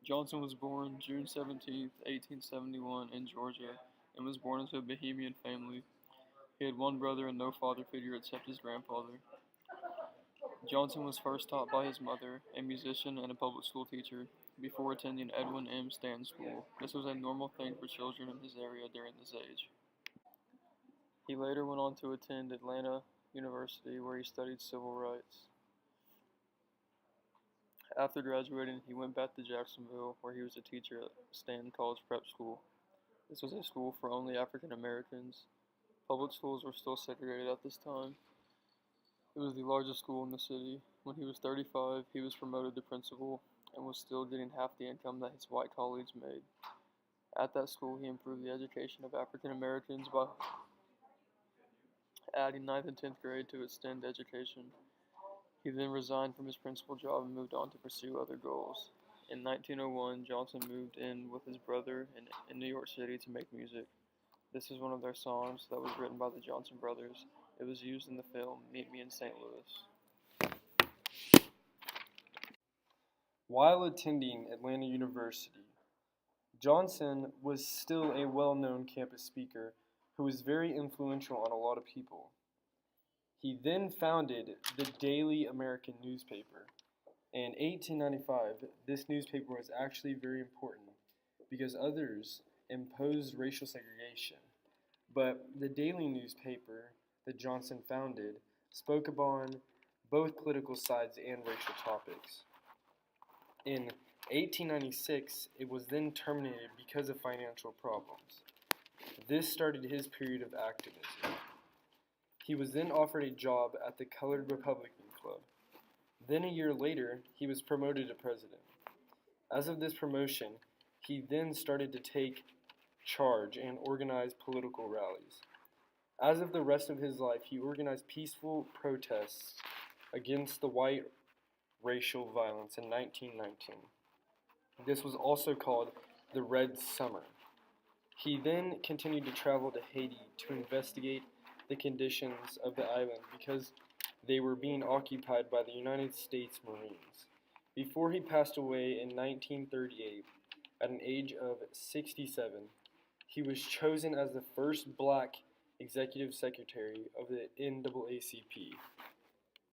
Johnson was born June 17, 1871 in Georgia and was born into a Bohemian family. He had one brother and no father figure except his grandfather. Johnson was first taught by his mother, a musician and a public school teacher, before attending Edwin M. Stanton School. This was a normal thing for children in his area during this age. He later went on to attend Atlanta University, where he studied civil rights. After graduating, he went back to Jacksonville, where he was a teacher at Stanton College Prep School. This was a school for only African Americans. Public schools were still segregated at this time. It was the largest school in the city. When he was 35, he was promoted to principal and was still getting half the income that his white colleagues made. At that school, he improved the education of African Americans by adding 9th and 10th grade to extend education. He then resigned from his principal job and moved on to pursue other goals. In 1901, Johnson moved in with his brother in New York City to make music. This is one of their songs that was written by the Johnson brothers. It was used in the film Meet Me in St. Louis. While attending Atlanta University, Johnson was still a well-known campus speaker who was very influential on a lot of people. He then founded the Daily American newspaper. In 1895, this newspaper was actually very important because others imposed racial segregation. But the daily newspaper that Johnson founded spoke upon both political sides and racial topics. In 1896, it was then terminated because of financial problems. This started his period of activism. He was then offered a job at the Colored Republican Club. Then a year later, he was promoted to president. As of this promotion, he then started to take charge and organize political rallies. As of the rest of his life, he organized peaceful protests against the white racial violence in 1919. This was also called the Red Summer. He then continued to travel to Haiti to investigate the conditions of the island because they were being occupied by the United States Marines. Before he passed away in 1938, at an age of 67, he was chosen as the first black executive secretary of the NAACP.